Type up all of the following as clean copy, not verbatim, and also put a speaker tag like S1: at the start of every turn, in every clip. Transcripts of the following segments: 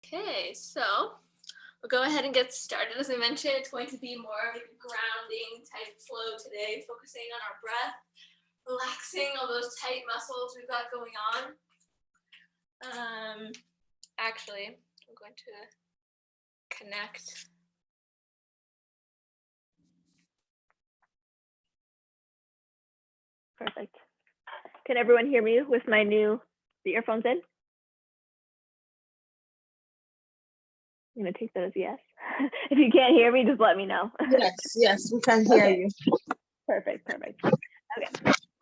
S1: Okay, so we'll go ahead and get started. As I mentioned, it's going to be more of a grounding type flow today, focusing on our breath, relaxing all those tight muscles we've got going on. Actually, I'm going to connect.
S2: Perfect. Can everyone hear me with my new earphones in? I'm gonna take that as yes. If you can't hear me, just let me know.
S3: Yes, we can hear you.
S2: Perfect. Okay,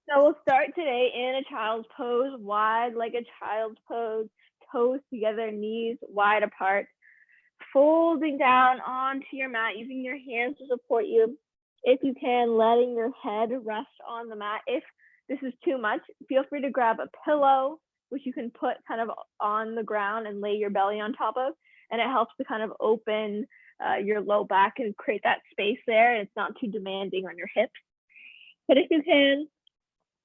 S2: so we'll start today in a child's pose, wide-legged child's pose, toes together, knees wide apart, folding down onto your mat, using your hands to support you. If you can, letting your head rest on the mat. If this is too much, feel free to grab a pillow, which you can put kind of on the ground and lay your belly on top of, and it helps to kind of open your low back and create that space there, and it's not too demanding on your hips. But if you can,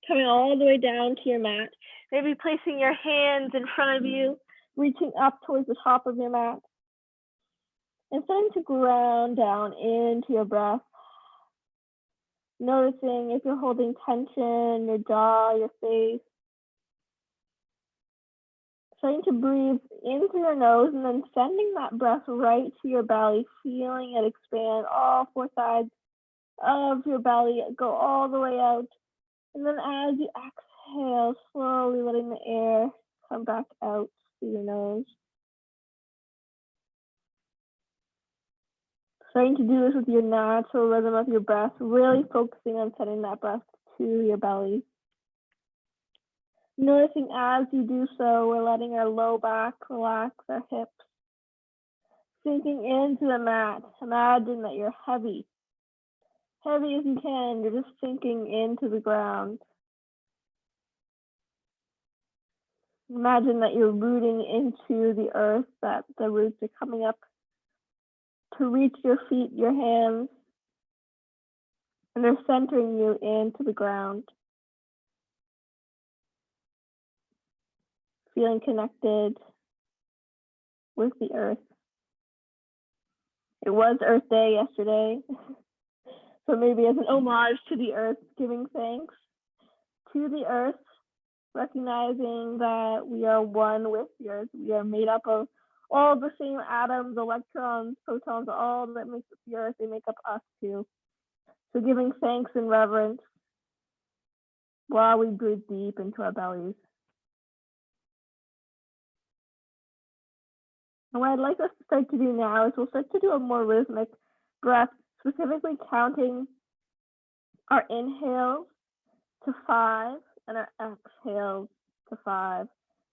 S2: coming all the way down to your mat, maybe placing your hands in front of you, reaching up towards the top of your mat, and starting to ground down into your breath. Noticing if you're holding tension, your jaw, your face. Starting to breathe in through your nose and then sending that breath right to your belly, feeling it expand all four sides of your belly, go all the way out. And then as you exhale, slowly letting the air come back out through your nose. Starting to do this with your natural rhythm of your breath, really focusing on sending that breath to your belly. Noticing as you do so, we're letting our low back relax, our hips. Sinking into the mat, imagine that you're heavy. Heavy as you can, you're just sinking into the ground. Imagine that you're rooting into the earth, that the roots are coming up to reach your feet, your hands, and they're centering you into the ground. Feeling connected with the earth. It was Earth Day yesterday, so maybe as an homage to the earth, giving thanks to the earth, recognizing that we are one with the earth. We are made up of all the same atoms, electrons, protons, all that makes up the earth, they make up us too. So giving thanks and reverence while we breathe deep into our bellies. And what I'd like us to start to do now is we'll start to do a more rhythmic breath, specifically counting our inhales to 5 and our exhales to 5.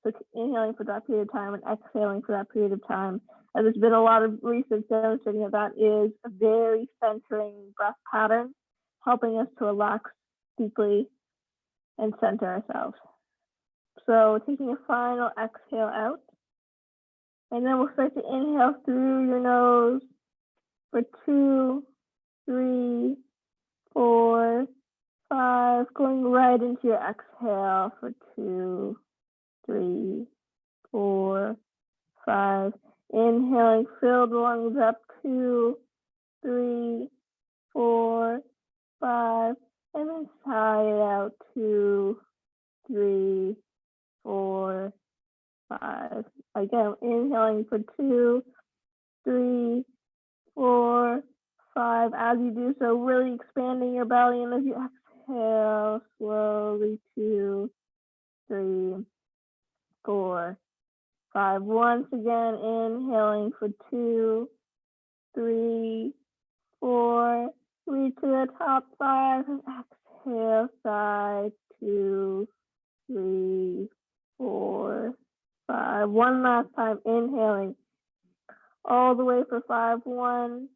S2: So inhaling for that period of time and exhaling for that period of time. And there's been a lot of research demonstrating that is a very centering breath pattern, helping us to relax deeply and center ourselves. So taking a final exhale out. And then we'll start to inhale through your nose for 2, 3, 4, 5, going right into your exhale for 2, 3, 4, 5. Inhaling, fill the lungs up, 2, 3, 4, 5, and then sigh it out, 2, 3, 4, 5. Again, inhaling for 2, 3, 4, 5. As you do so, really expanding your belly, and as you exhale, slowly 2, 3, 4, 5. Once again, inhaling for 2, 3, 4. Reach to the top 5 and exhale, side 2, 3, 4, 5. One last time, inhaling all the way for 5. 1,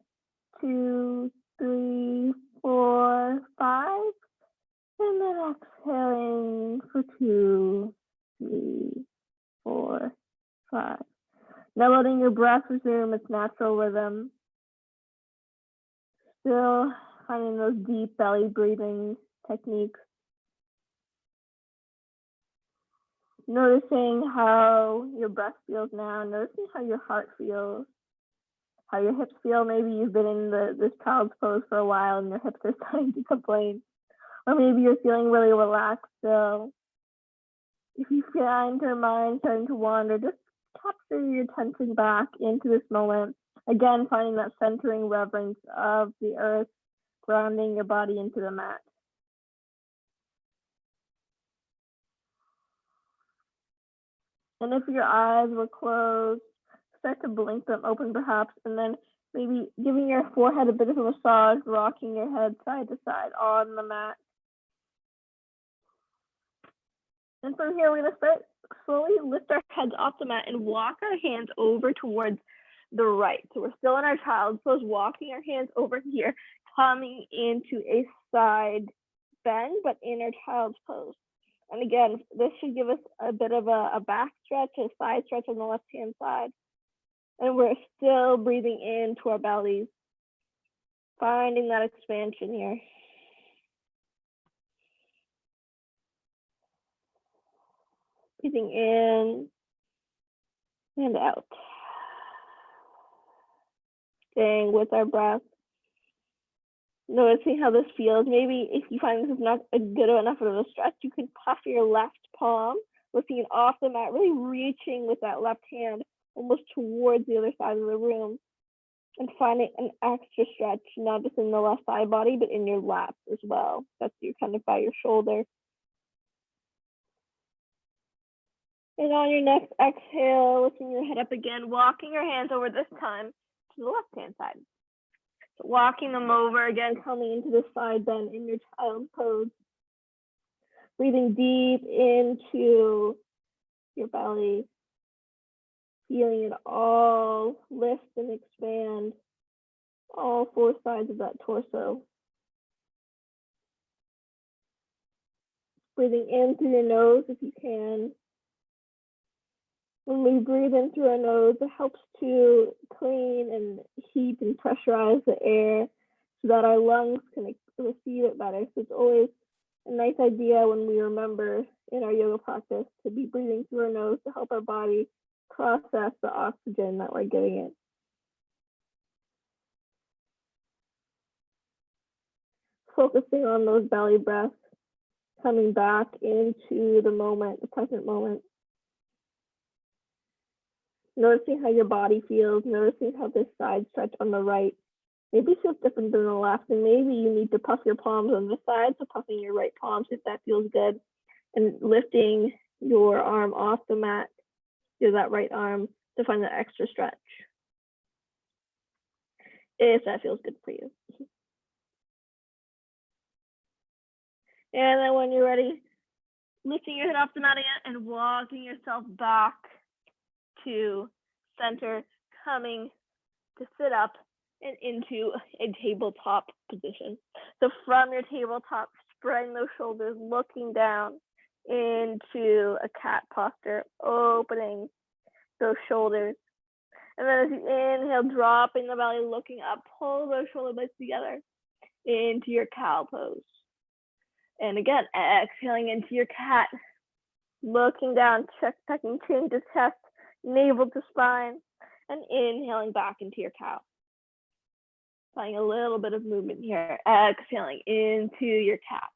S2: 2, 3, 4, 5. And then exhaling for 2, 3, 4, 5. Now letting your breath resume its natural rhythm. Still finding those deep belly breathing techniques. Noticing how your breath feels now, noticing how your heart feels, how your hips feel. Maybe you've been in this child's pose for a while and your hips are starting to complain. Or maybe you're feeling really relaxed still. If you find your mind starting to wander, just capture your attention back into this moment. Again, finding that centering reverence of the earth, grounding your body into the mat. And if your eyes were closed, start to blink them open perhaps, and then maybe giving your forehead a bit of a massage, rocking your head side to side on the mat. And from here, we're going to start slowly lift our heads off the mat and walk our hands over towards the right. So we're still in our child's pose, walking our hands over here, coming into a side bend, but in our child's pose. And again, this should give us a bit of a back stretch, a side stretch on the left-hand side. And we're still breathing into our bellies, finding that expansion here. Breathing in and out. Staying with our breath. Noticing how this feels. Maybe if you find this is not a good enough of a stretch, you can puff your left palm, lifting it off the mat, really reaching with that left hand almost towards the other side of the room, and finding an extra stretch, not just in the left side body, but in your lap as well. That's you kind of by your shoulder. And on your next exhale, lifting your head up again, walking your hands over this time to the left-hand side. So walking them over again, coming into the side bend in your child's pose. Breathing deep into your belly, feeling it all lift and expand, all four sides of that torso. Breathing in through your nose if you can. When we breathe in through our nose, it helps to clean and heat and pressurize the air so that our lungs can receive it better. So it's always a nice idea when we remember in our yoga practice to be breathing through our nose to help our body process the oxygen that we're giving it. Focusing on those belly breaths, coming back into the moment, the present moment. Noticing how your body feels, noticing how this side stretch on the right maybe feels different than the left, and maybe you need to puff your palms on the side, so puffing your right palms if that feels good, and lifting your arm off the mat, that right arm, to find the extra stretch, if that feels good for you. And then when you're ready, lifting your head off the mat again and walking yourself back to center, coming to sit up and into a tabletop position. So from your tabletop, spreading those shoulders, looking down into a cat posture, opening those shoulders. And then as you inhale, dropping the belly, looking up, pull those shoulder blades together into your cow pose. And again, exhaling into your cat, looking down, tucking chin to chest, navel to spine, and inhaling back into your cow. Finding a little bit of movement here. Exhaling into your cat.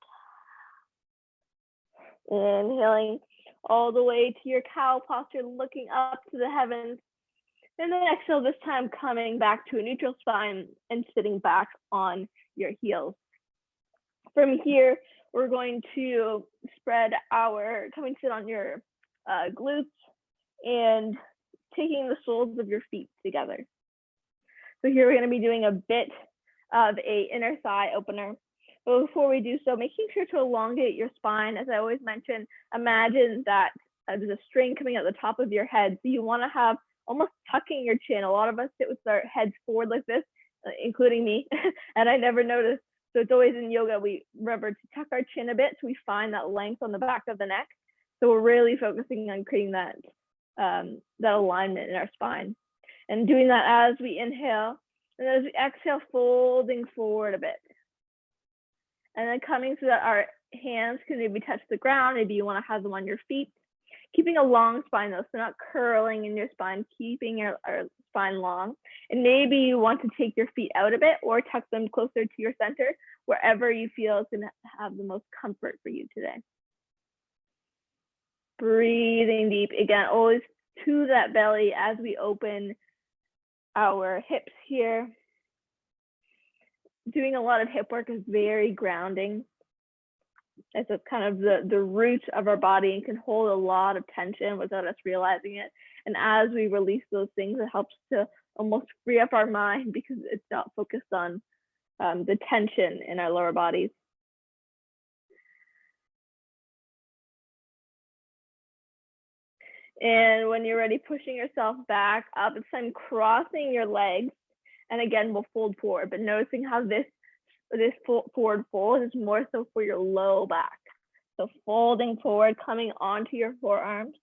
S2: Inhaling all the way to your cow posture, looking up to the heavens. And then exhale, this time coming back to a neutral spine and sitting back on your heels. From here, we're going to come and sit on your glutes and taking the soles of your feet together. So here we're going to be doing a bit of a inner thigh opener. But before we do so, making sure to elongate your spine. As I always mention, imagine that there's a string coming out the top of your head. So you want to have almost tucking your chin. A lot of us sit with our heads forward like this, including me, and I never noticed. So it's always in yoga, we remember to tuck our chin a bit so we find that length on the back of the neck. So we're really focusing on creating that alignment in our spine. And doing that as we inhale, and as we exhale, folding forward a bit. And then coming so that our hands can maybe touch the ground. Maybe you want to have them on your feet. Keeping a long spine though, so not curling in your spine, keeping your spine long. And maybe you want to take your feet out a bit or tuck them closer to your center, wherever you feel is gonna have the most comfort for you today. Breathing deep, again, always to that belly as we open our hips here. Doing a lot of hip work is very grounding. It's a kind of the root of our body and can hold a lot of tension without us realizing it. And as we release those things, it helps to almost free up our mind because it's not focused on the tension in our lower bodies. And when you're ready, pushing yourself back up, it's time crossing your legs. And again, we'll fold forward, but noticing how this forward fold is more so for your low back. So folding forward, coming onto your forearms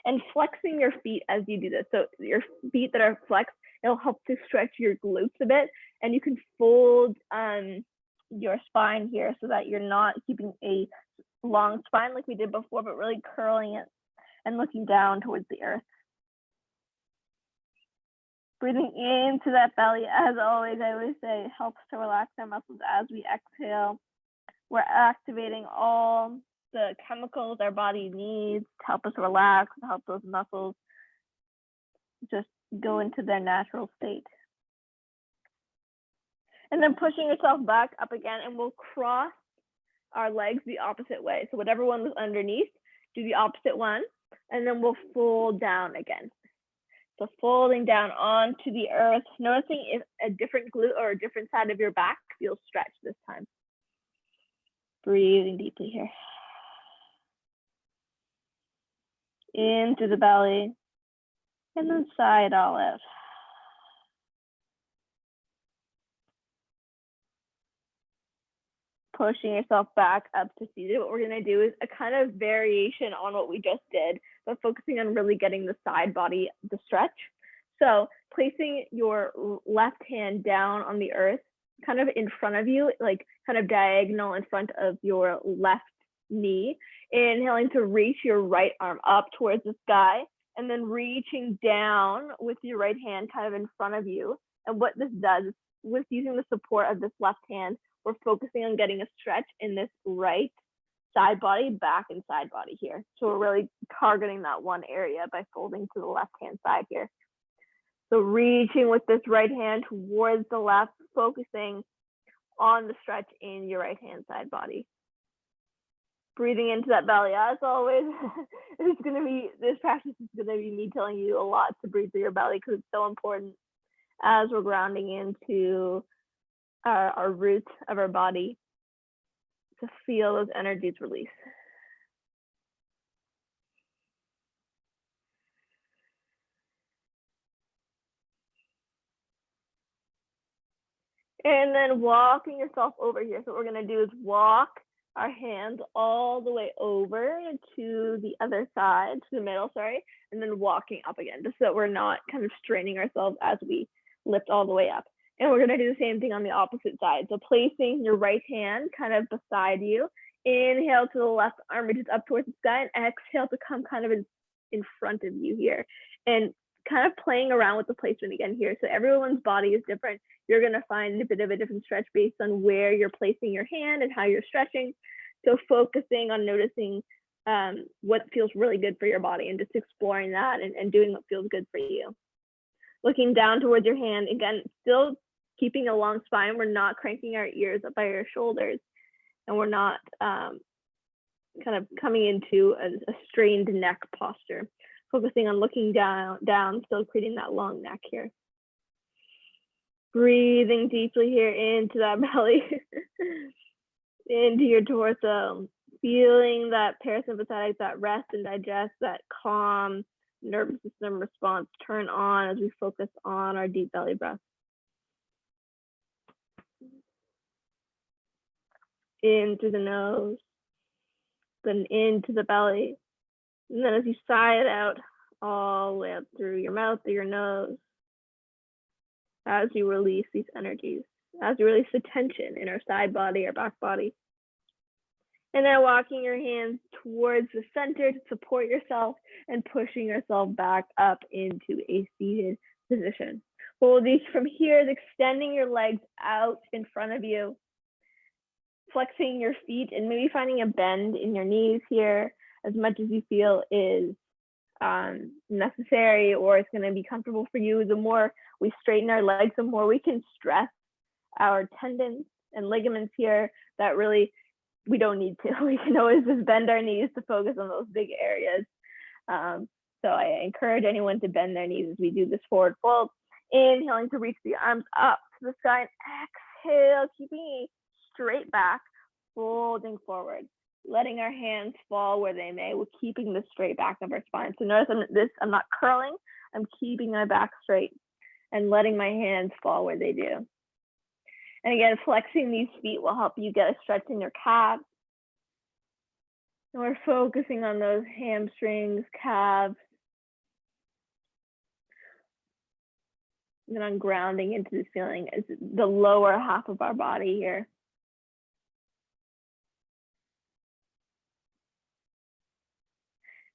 S2: and flexing your feet as you do this. So your feet that are flexed, it'll help to stretch your glutes a bit, and you can fold your spine here so that you're not keeping a long spine like we did before, but really curling it and looking down towards the earth. Breathing into that belly, as always, I always say, helps to relax our muscles as we exhale. We're activating all the chemicals our body needs to help us relax, to help those muscles just go into their natural state. And then pushing yourself back up again, and we'll cross our legs the opposite way. So whatever one was underneath, do the opposite one, and then we'll fold down again. So folding down onto the earth, noticing if a different glute or a different side of your back feels stretched this time. Breathing deeply here. Into the belly, and then side olive. Pushing yourself back up to seated. What we're gonna do is a kind of variation on what we just did, but focusing on really getting the side body, the stretch. So placing your left hand down on the earth, kind of in front of you, like kind of diagonal in front of your left knee. Inhaling to reach your right arm up towards the sky, and then reaching down with your right hand kind of in front of you. And what this does is, with using the support of this left hand, we're focusing on getting a stretch in this right side body, back and side body here. So we're really targeting that one area by folding to the left hand side here. So reaching with this right hand towards the left, focusing on the stretch in your right hand side body. Breathing into that belly, as always. This practice is gonna be me telling you a lot to breathe through your belly because it's so important as we're grounding into our roots of our body to feel those energies release. And then walking yourself over here. So what we're gonna do is walk our hands all the way over to the other side, to the middle, sorry, and then walking up again, just so that we're not kind of straining ourselves as we lift all the way up. And we're gonna do the same thing on the opposite side. So placing your right hand kind of beside you, inhale to the left arm reaches up towards the sky, and exhale to come kind of in front of you here. And kind of playing around with the placement again here. So everyone's body is different. You're gonna find a bit of a different stretch based on where you're placing your hand and how you're stretching. So focusing on noticing what feels really good for your body and just exploring that and doing what feels good for you. Looking down towards your hand, again, still keeping a long spine. We're not cranking our ears up by our shoulders, and we're not kind of coming into a strained neck posture. Focusing on looking down, still creating that long neck here. Breathing deeply here into that belly, into your torso, feeling that parasympathetic, that rest and digest, that calm nervous system response turn on as we focus on our deep belly breath. In through the nose, then into the belly. And then as you sigh it out, all the way up through your mouth, through your nose, as you release these energies, as you release the tension in our side body, our back body. And then walking your hands towards the center to support yourself and pushing yourself back up into a seated position. What we'll do from here is extending your legs out in front of you, flexing your feet and maybe finding a bend in your knees here as much as you feel is necessary or it's going to be comfortable for you. The more we straighten our legs, the more we can stress our tendons and ligaments here that really we don't need to. We can always just bend our knees to focus on those big areas. So I encourage anyone to bend their knees as we do this forward fold. Inhaling to reach the arms up to the sky and exhale, keeping a straight back, folding forward, letting our hands fall where they may. We're keeping the straight back of our spine. So notice I'm not curling, I'm keeping my back straight and letting my hands fall where they do. And again, flexing these feet will help you get a stretch in your calves. And we're focusing on those hamstrings, calves, and then on grounding into the ceiling is the lower half of our body here.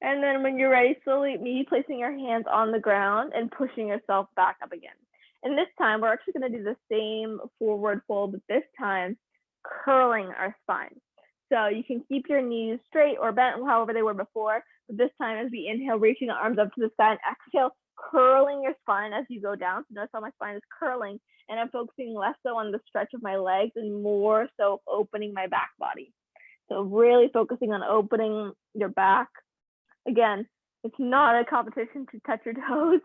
S2: And then when you're ready, slowly maybe placing your hands on the ground and pushing yourself back up again. And this time, we're actually going to do the same forward fold, but this time, curling our spine. So you can keep your knees straight or bent, however they were before, but this time as we inhale, reaching the arms up to the sky and exhale, curling your spine as you go down. So notice how my spine is curling, and I'm focusing less so on the stretch of my legs and more so opening my back body. So really focusing on opening your back. Again, it's not a competition to touch your toes.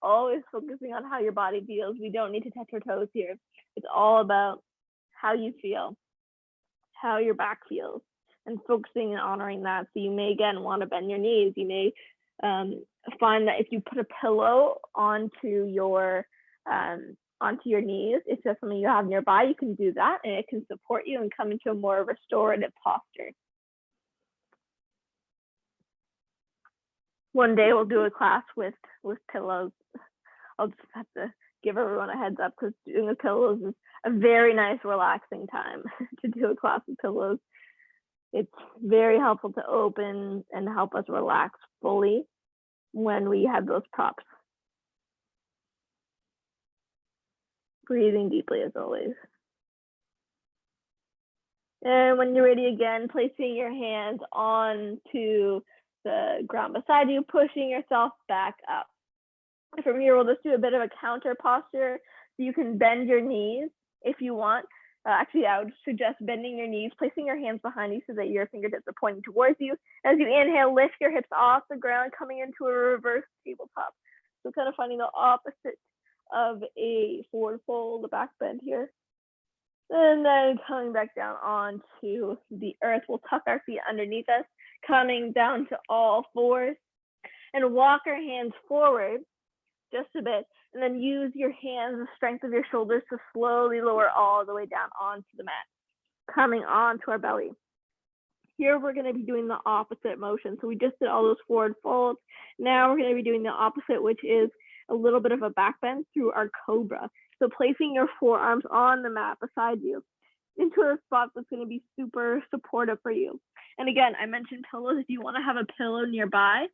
S2: Always focusing on how your body feels. We don't need to touch our toes here. It's all about how you feel, how your back feels, and focusing and honoring that. So you may, again, want to bend your knees. You may find that if you put a pillow onto your knees, if that's something you have nearby, you can do that, and it can support you and come into a more restorative posture. One day we'll do a class with pillows. I'll just have to give everyone a heads up because doing the pillows is a very nice, relaxing time to do a class with pillows. It's very helpful to open and help us relax fully when we have those props. Breathing deeply as always. And when you're ready again, placing your hands onto the ground beside you, pushing yourself back up. From here, we'll just do a bit of a counter posture. So you can bend your knees if you want. Actually, I would suggest bending your knees, placing your hands behind you so that your fingertips are pointing towards you. As you inhale, lift your hips off the ground, coming into a reverse tabletop. So kind of finding the opposite of a forward fold, the back bend here. And then coming back down onto the earth, we'll tuck our feet underneath us, coming down to all fours, and walk our hands forward just a bit, and then use your hands, the strength of your shoulders to slowly lower all the way down onto the mat, coming onto our belly. Here we're going to be doing the opposite motion. So we just did all those forward folds. Now we're going to be doing the opposite, which is a little bit of a back bend through our cobra. So placing your forearms on the mat beside you into a spot that's going to be super supportive for you. And again, I mentioned pillows. If you want to have a pillow nearby,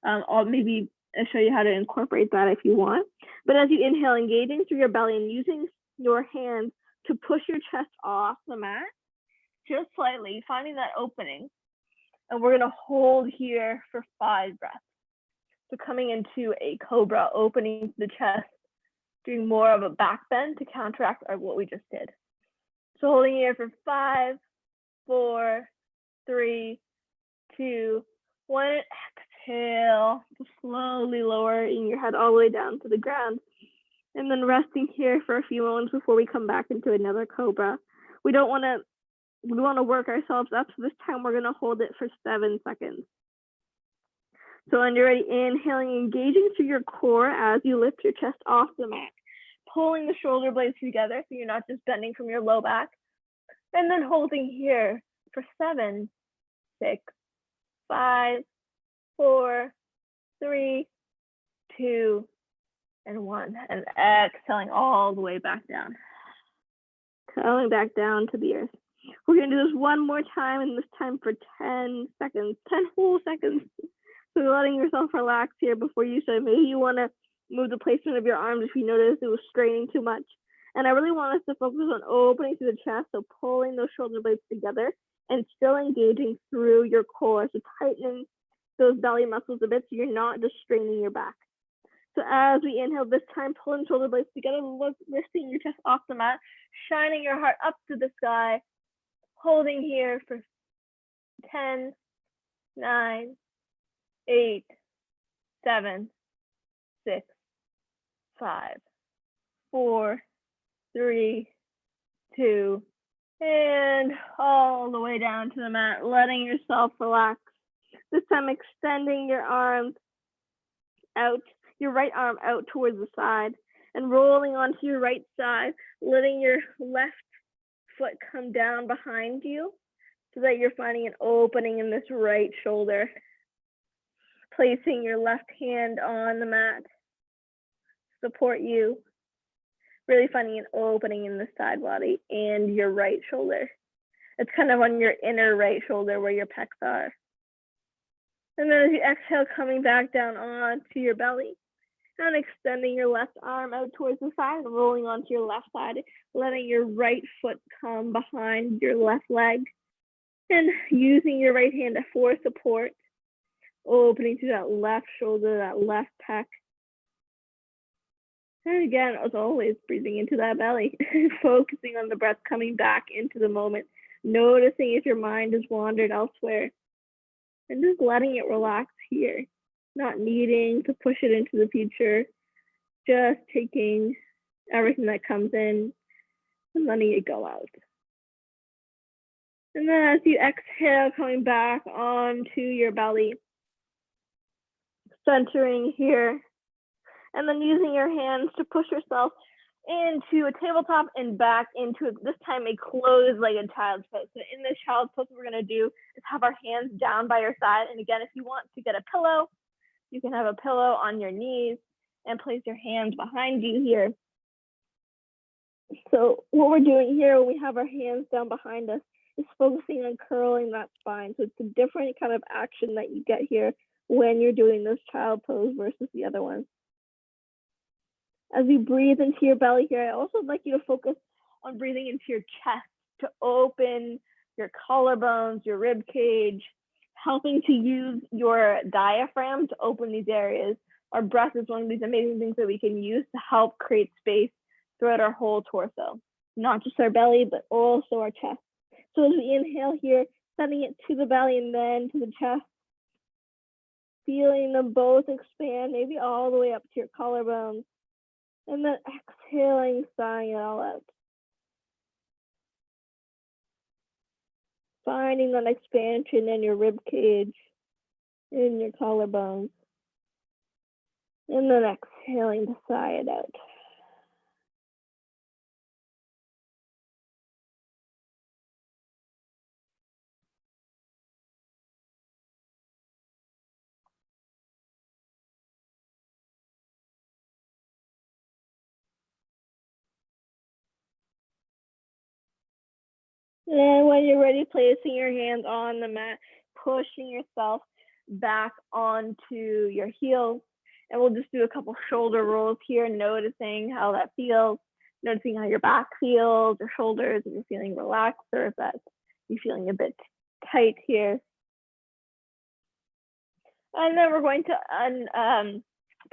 S2: I'll maybe show you how to incorporate that if you want. But as you inhale, engaging through your belly and using your hands to push your chest off the mat, just slightly, finding that opening. And we're going to hold here for 5 breaths. So coming into a cobra, opening the chest, doing more of a back bend to counteract what we just did. So holding here for 5, 4, 3, 2, 1. Exhale, slowly lowering your head all the way down to the ground. And then resting here for a few moments before we come back into another cobra. We want to work ourselves up. So this time we're going to hold it for 7 seconds. So when you're ready, inhaling, engaging through your core as you lift your chest off the mat, pulling the shoulder blades together so you're not just bending from your low back. And then holding here for 7, 6, 5, 4, 3, 2, and 1. And exhaling all the way back down. Coming back down to the earth. We're gonna do this one more time, and this time for 10 seconds, 10 whole seconds. So you're letting yourself relax here before you start. Maybe you wanna move the placement of your arms if you notice it was straining too much. And I really want us to focus on opening through the chest, so pulling those shoulder blades together and still engaging through your core, so tightening those belly muscles a bit so you're not just straining your back. So as we inhale this time, pulling shoulder blades together, lifting your chest off the mat, shining your heart up to the sky, holding here for 10, 9, 8, 7, 6, 5, 4, 3, 2, and all the way down to the mat, letting yourself relax. This time extending your arms out, your right arm out towards the side, and rolling onto your right side, letting your left foot come down behind you so that you're finding an opening in this right shoulder. Placing your left hand on the mat, support you. Really finding an opening in the side body and your right shoulder. It's kind of on your inner right shoulder where your pecs are. And then as you exhale, coming back down onto your belly and extending your left arm out towards the side and rolling onto your left side, letting your right foot come behind your left leg and using your right hand for support, opening through that left shoulder, that left pec. And again, as always, breathing into that belly, focusing on the breath, coming back into the moment, noticing if your mind has wandered elsewhere, and just letting it relax here, not needing to push it into the future, just taking everything that comes in and letting it go out. And then as you exhale, coming back onto your belly, centering here, and then using your hands to push yourself into a tabletop and back into, this time, a closed-legged child's pose. So in this child's pose, what we're gonna do is have our hands down by your side. And again, if you want to get a pillow, you can have a pillow on your knees and place your hands behind you here. So what we're doing here when we have our hands down behind us is focusing on curling that spine. So it's a different kind of action that you get here when you're doing this child pose versus the other one. As you breathe into your belly here, I also would like you to focus on breathing into your chest to open your collarbones, your rib cage, helping to use your diaphragm to open these areas. Our breath is one of these amazing things that we can use to help create space throughout our whole torso, not just our belly, but also our chest. So as we inhale here, sending it to the belly and then to the chest, feeling them both expand, maybe all the way up to your collarbones. And then exhaling, sighing it all out. Finding that expansion in your rib cage, in your collarbones. And then exhaling to sigh it out. And when you're ready, placing your hands on the mat, pushing yourself back onto your heels. And we'll just do a couple shoulder rolls here, noticing how that feels, noticing how your back feels, your shoulders, if you're feeling relaxed or if that's you're feeling a bit tight here. And then we're going to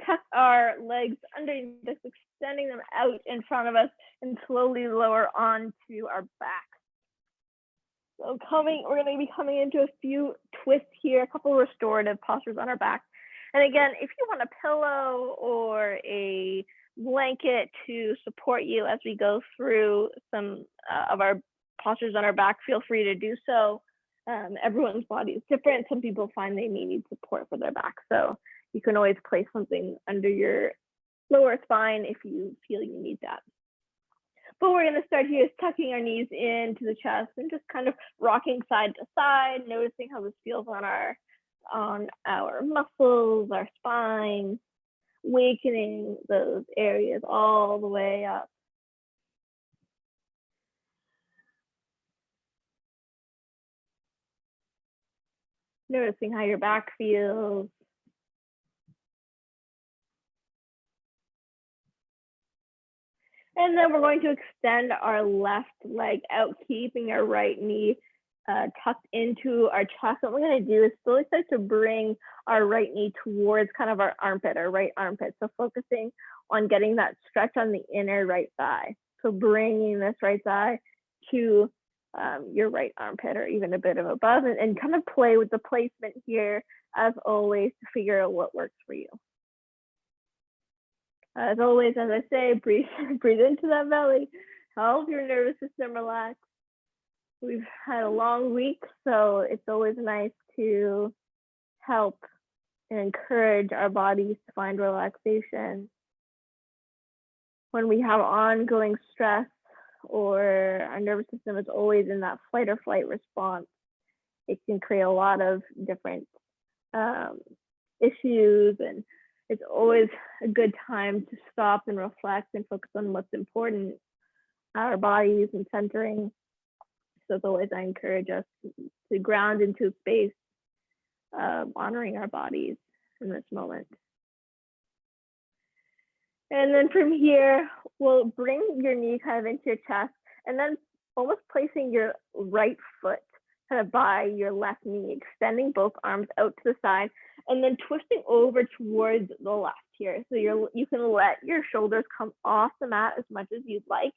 S2: tuck our legs underneath us, extending them out in front of us and slowly lower onto our back. So we're going to be coming into a few twists here, a couple restorative postures on our back. And again, if you want a pillow or a blanket to support you as we go through some of our postures on our back, feel free to do so. Everyone's body is different. Some people find they may need support for their back. So you can always place something under your lower spine if you feel you need that. But we're going to start here tucking our knees into the chest and just kind of rocking side to side, noticing how this feels on our muscles, our spine, awakening those areas all the way up. Noticing how your back feels. And then we're going to extend our left leg out, keeping our right knee tucked into our chest. What we're going to do is slowly start to bring our right knee towards kind of our armpit, our right armpit. So focusing on getting that stretch on the inner right thigh. So bringing this right thigh to your right armpit or even a bit of above, and kind of play with the placement here as always to figure out what works for you. As always, as I say, breathe into that belly, help your nervous system relax. We've had a long week, so it's always nice to help and encourage our bodies to find relaxation. When we have ongoing stress or our nervous system is always in that fight or flight response, it can create a lot of different issues, and it's always a good time to stop and reflect and focus on what's important, our bodies and centering. So as always, I encourage us to ground into a space of honoring our bodies in this moment. And then from here, we'll bring your knee kind of into your chest, and then almost placing your right foot kind of by your left knee, extending both arms out to the side, and then twisting over towards the left here. So you can let your shoulders come off the mat as much as you'd like.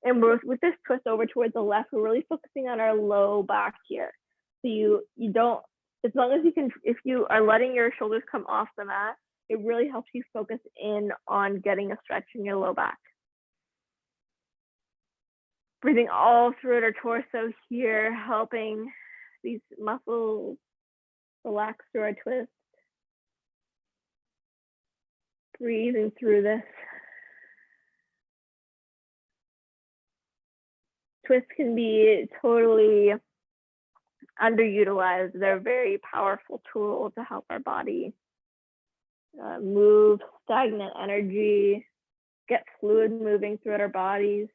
S2: And with this twist over towards the left, we're really focusing on our low back here. So you don't, as long as you can, if you are letting your shoulders come off the mat, it really helps you focus in on getting a stretch in your low back. Breathing all throughout our torso here, helping these muscles relax through our twist. Breathing through this. Twists can be totally underutilized. They're a very powerful tool to help our body move stagnant energy, get fluid moving throughout our bodies.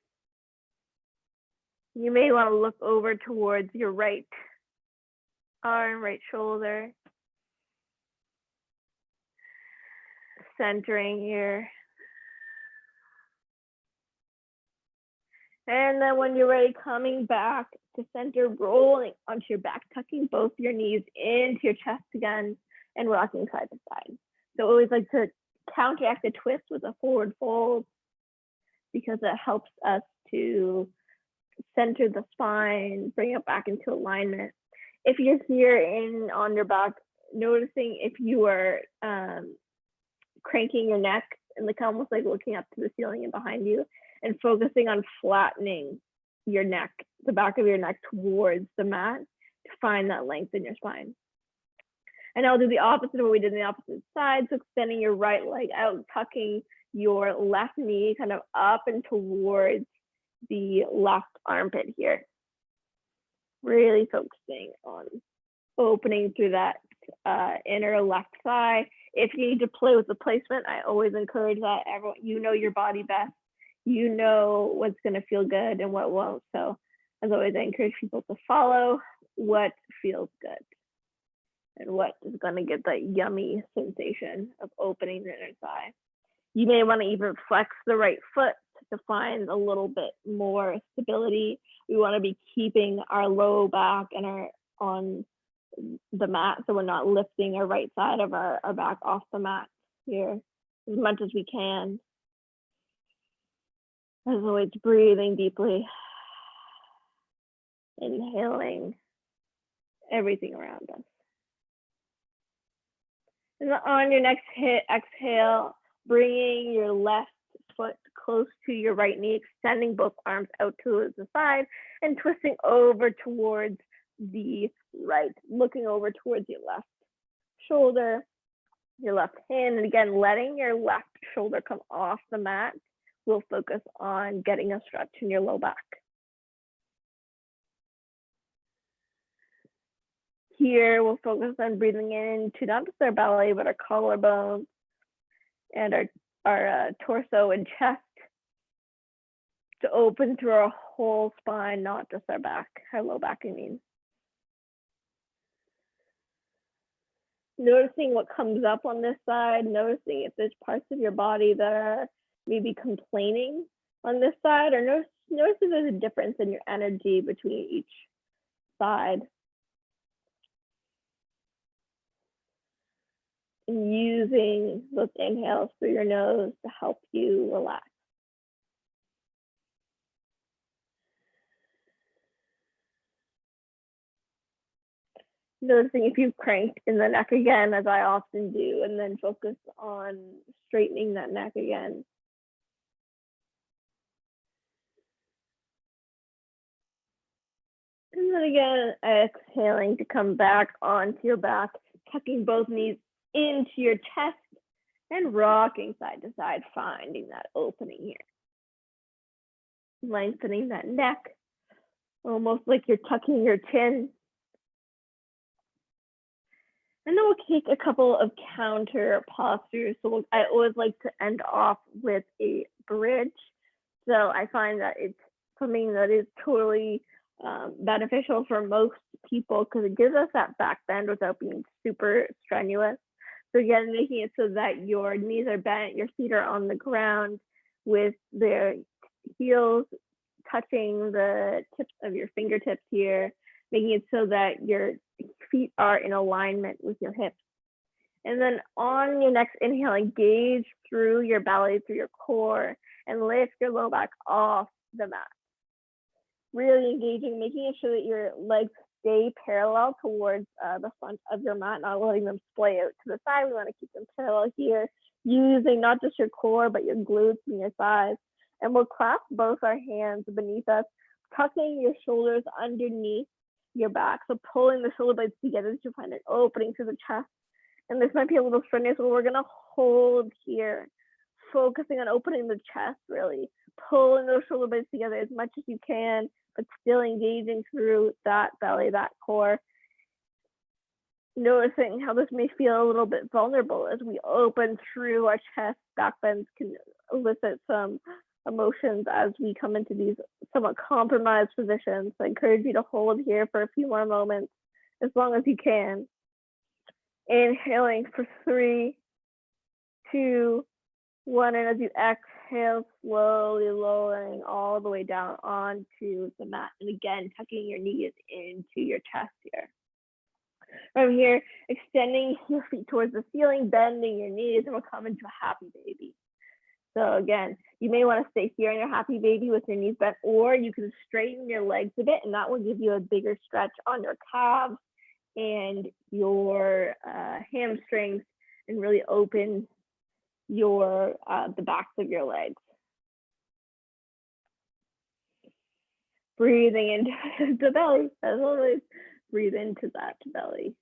S2: You may want to look over towards your right arm, right shoulder, centering here. And then when you're ready, coming back to center, rolling onto your back, tucking both your knees into your chest again, and rocking side to side. So I always like to counteract the twist with a forward fold because it helps us to center the spine, bring it back into alignment. If you're here on your back, noticing if you are cranking your neck and like almost like looking up to the ceiling and behind you, and focusing on flattening your neck, the back of your neck towards the mat to find that length in your spine. And I'll do the opposite of what we did on the opposite side. So extending your right leg out, tucking your left knee kind of up and towards the left armpit here. Really focusing on opening through that inner left thigh. If you need to play with the placement, I always encourage that. Everyone, you know your body best. You know what's going to feel good and what won't. So as always, I encourage people to follow what feels good and what is going to get that yummy sensation of opening the inner thigh. You may want to even flex the right foot to find a little bit more stability. We want to be keeping our low back and our on the mat, so we're not lifting our right side of our back off the mat here as much as we can. As always, breathing deeply, inhaling everything around us. And on your next exhale, bringing your left foot close to your right knee, extending both arms out to the side and twisting over towards the right, looking over towards your left shoulder, your left hand, and again, letting your left shoulder come off the mat. We'll focus on getting a stretch in your low back. Here, we'll focus on breathing into not just our belly, but our collarbone and our torso and chest to open through our whole spine, not just our back, our low back, I mean. Noticing what comes up on this side, noticing if there's parts of your body that are maybe complaining on this side, or notice if there's a difference in your energy between each side. And using those inhales through your nose to help you relax. Noticing if you've cranked in the neck again, as I often do, and then focus on straightening that neck again. And then again, exhaling to come back onto your back, tucking both knees into your chest and rocking side to side, finding that opening here. Lengthening that neck, almost like you're tucking your chin. And then we'll take a couple of counter postures. So I always like to end off with a bridge. So I find that it's something that is totally beneficial for most people because it gives us that back bend without being super strenuous. So again, making it so that your knees are bent, your feet are on the ground with their heels touching the tips of your fingertips here, making it so that your feet are in alignment with your hips. And then on your next inhale, engage through your belly, through your core, and lift your low back off the mat. Really engaging, making sure that your legs stay parallel towards the front of your mat, not letting them splay out to the side. We want to keep them parallel here, using not just your core, but your glutes and your thighs. And we'll clasp both our hands beneath us, tucking your shoulders underneath your back. So pulling the shoulder blades together to find an opening to the chest. And this might be a little strenuous, but we're gonna hold here, focusing on opening the chest, really. Pulling those shoulder blades together as much as you can, but still engaging through that belly, that core. Noticing how this may feel a little bit vulnerable as we open through our chest. Back bends can elicit some emotions as we come into these somewhat compromised positions. So I encourage you to hold here for a few more moments, as long as you can. Inhaling for 3, 2, 1, and as you exhale, slowly lowering all the way down onto the mat. And again, tucking your knees into your chest here. From here, extending your feet towards the ceiling, bending your knees, and we'll come into a happy baby. So again, you may want to stay here in your happy baby with your knees bent, or you can straighten your legs a bit, and that will give you a bigger stretch on your calves and your hamstrings, and really open your the backs of your legs. Breathing into the belly, as always. Breathe into that belly.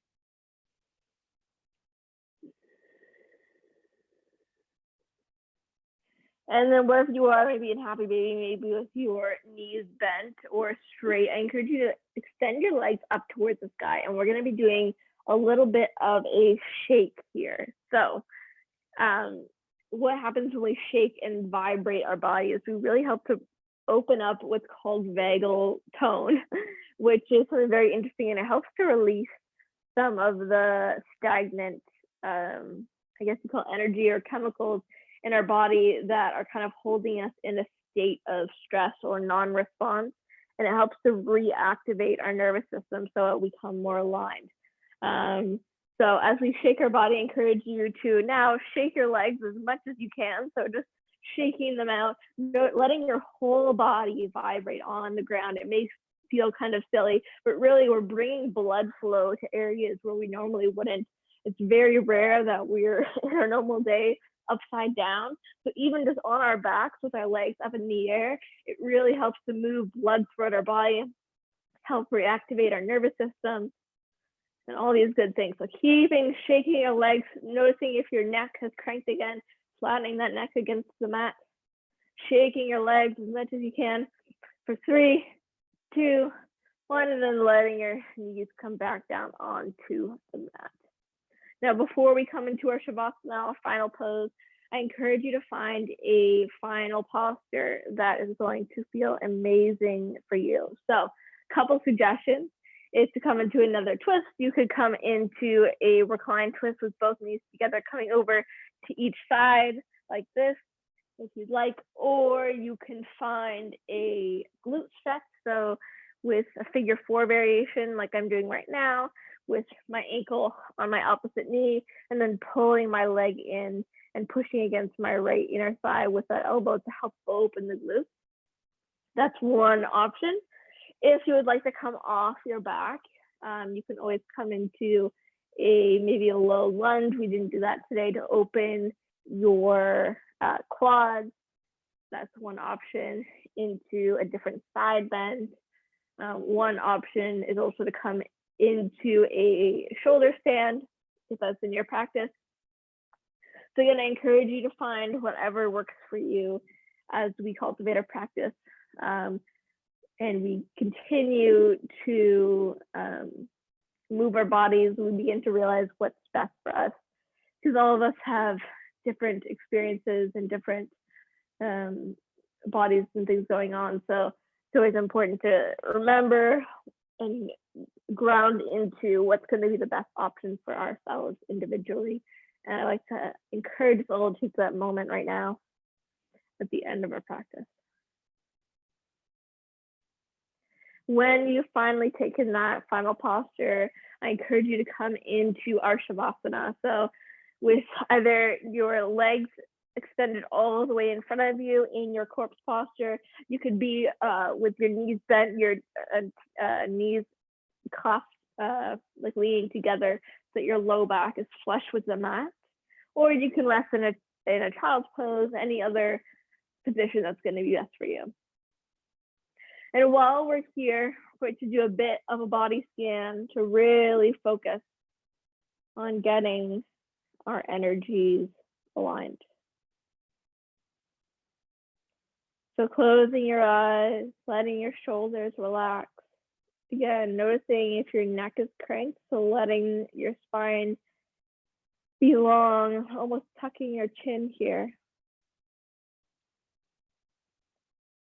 S2: And then wherever you are, maybe in happy baby, maybe with your knees bent or straight, I encourage you to extend your legs up towards the sky. And we're going to be doing a little bit of a shake here. So what happens when we shake and vibrate our body is we really help to open up what's called vagal tone, which is something very interesting, and it helps to release some of the stagnant, I guess you call it energy or chemicals in our body that are kind of holding us in a state of stress or non-response, and it helps to reactivate our nervous system so we become more aligned. So as we shake our body, I encourage you to now shake your legs as much as you can. So just shaking them out, letting your whole body vibrate on the ground. It may feel kind of silly, but really we're bringing blood flow to areas where we normally wouldn't. It's very rare that we're in our normal day upside down. So even just on our backs with our legs up in the air, it really helps to move blood throughout our body, help reactivate our nervous system, and all these good things. So keeping shaking your legs, noticing if your neck has cranked again, flattening that neck against the mat, shaking your legs as much as you can for 3, 2, 1, and then letting your knees come back down onto the mat. Now, before we come into our Savasana, our final pose, I encourage you to find a final posture that is going to feel amazing for you. So, a couple suggestions. is to come into another twist. You could come into a recline twist with both knees together, coming over to each side like this, if you'd like, or you can find a glute stretch. So with a figure 4 variation, like I'm doing right now, with my ankle on my opposite knee, and then pulling my leg in and pushing against my right inner thigh with that elbow to help open the glutes. That's one option. If you would like to come off your back, you can always come into maybe a low lunge. We didn't do that today, to open your quads. That's one option. Into a different side bend. One option is also to come into a shoulder stand, if that's in your practice. So I'm going to encourage you to find whatever works for you as we cultivate our practice. And we continue to move our bodies, we begin to realize what's best for us, because all of us have different experiences and different bodies and things going on. So it's always important to remember and ground into what's going to be the best option for ourselves individually. And I like to encourage us all to take that moment right now at the end of our practice. When you've finally taken that final posture, I encourage you to come into our Savasana. So with either your legs extended all the way in front of you in your corpse posture, you could be with your knees bent, your knees clasped, like leaning together so that your low back is flush with the mat. Or you can rest in a child's pose, any other position that's going to be best for you. And while we're here, we're going to do a bit of a body scan to really focus on getting our energies aligned. So closing your eyes, letting your shoulders relax. Again, noticing if your neck is cranked, so letting your spine be long, almost tucking your chin here.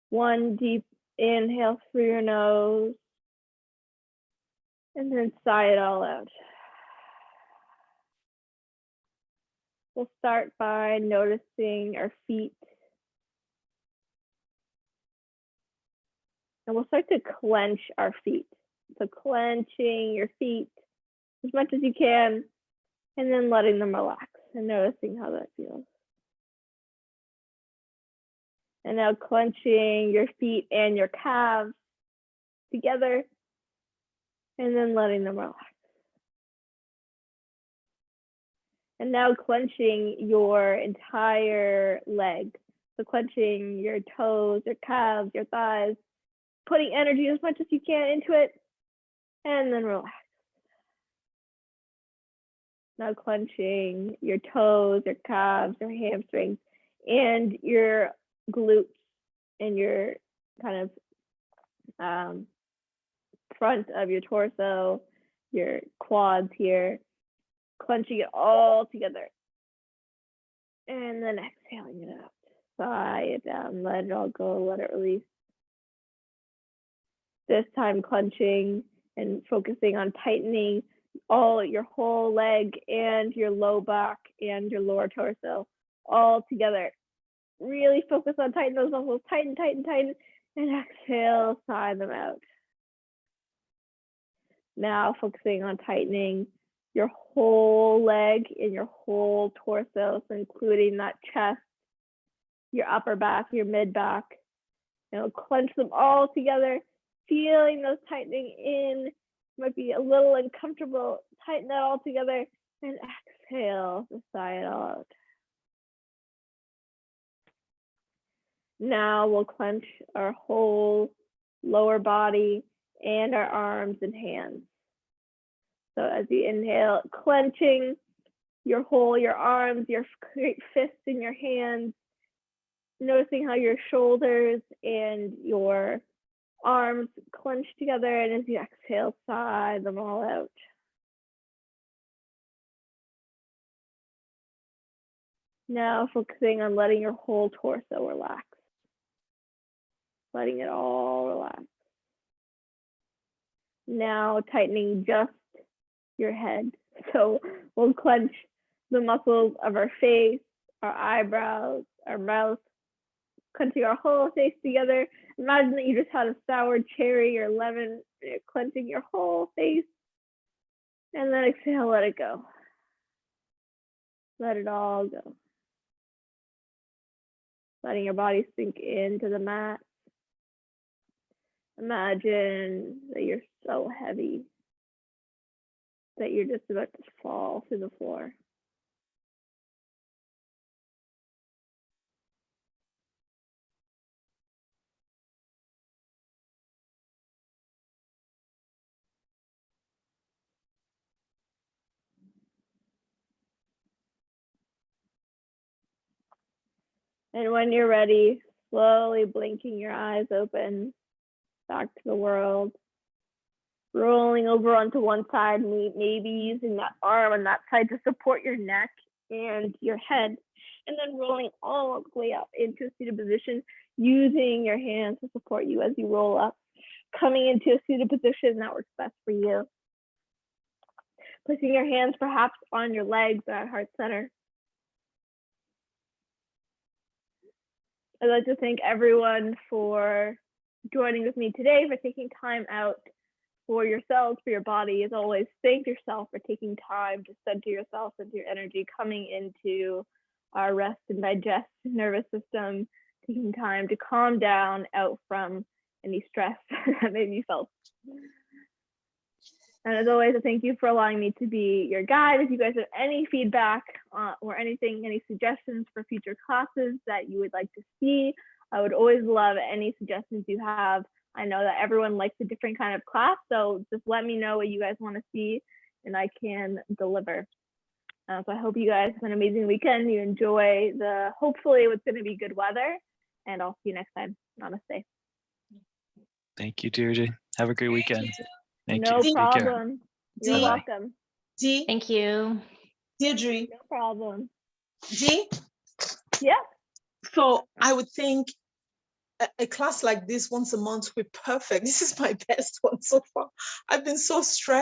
S2: One deep inhale through your nose, and then sigh it all out. We'll start by noticing our feet. And we'll start to clench our feet. So clenching your feet as much as you can, and then letting them relax and noticing how that feels. And now clenching your feet and your calves together, and then letting them relax. And now clenching your entire leg. So clenching your toes, your calves, your thighs, putting energy as much as you can into it, and then relax. Now clenching your toes, your calves, your hamstrings, and your glutes, and your kind of front of your torso, your quads here, clenching it all together. And then exhaling it out. Sigh it down, let it all go, let it release. This time clenching and focusing on tightening your whole leg and your low back and your lower torso all together. Really focus on tightening those muscles, tighten, tighten, tighten, and exhale, sigh them out. Now focusing on tightening your whole leg and your whole torso, so including that chest, your upper back, your mid back. Clench them all together, feeling those tightening in. Might be a little uncomfortable. Tighten that all together and exhale to sigh it all out. Now we'll clench our whole lower body and our arms and hands. So as you inhale, clenching your arms, your great fists in your hands, noticing how your shoulders and your arms clench together, and as you exhale, sigh them all out. Now focusing on letting your whole torso relax. Letting it all relax. now tightening just your head. So we'll clench the muscles of our face, our eyebrows, our mouth, clenching our whole face together. Imagine that you just had a sour cherry or lemon, you're clenching your whole face. And then exhale, let it go. Let it all go. Letting your body sink into the mat. Imagine that you're so heavy that you're just about to fall to the floor. And when you're ready, slowly blinking your eyes open back to the world. Rolling over onto one side, maybe using that arm on that side to support your neck and your head. And then rolling all the way up into a seated position, using your hands to support you as you roll up. Coming into a seated position that works best for you. Placing your hands perhaps on your legs at heart center. I'd like to thank everyone for joining with me today, for taking time out for yourselves, for your body. As always, thank yourself for taking time to center yourself into your energy, coming into our rest and digest nervous system, taking time to calm down out from any stress that maybe you felt. And as always, I thank you for allowing me to be your guide. If you guys have any feedback or anything, any suggestions for future classes that you would like to see, I would always love any suggestions you have. I know that everyone likes a different kind of class, so just let me know what you guys want to see and I can deliver. So I hope you guys have an amazing weekend. You enjoy hopefully what's going to be good weather, and I'll see you next time. Namaste.
S4: Thank you, Deirdre. Have a great weekend. Thank
S2: No
S4: you.
S2: problem. You're
S3: Dee.
S2: welcome.
S3: Dee,
S5: Thank you.
S3: Deirdre,
S2: No problem.
S3: Dee.
S2: Yeah.
S3: So I would think a class like this once a month would be perfect. This is my best one so far. I've been so stressed.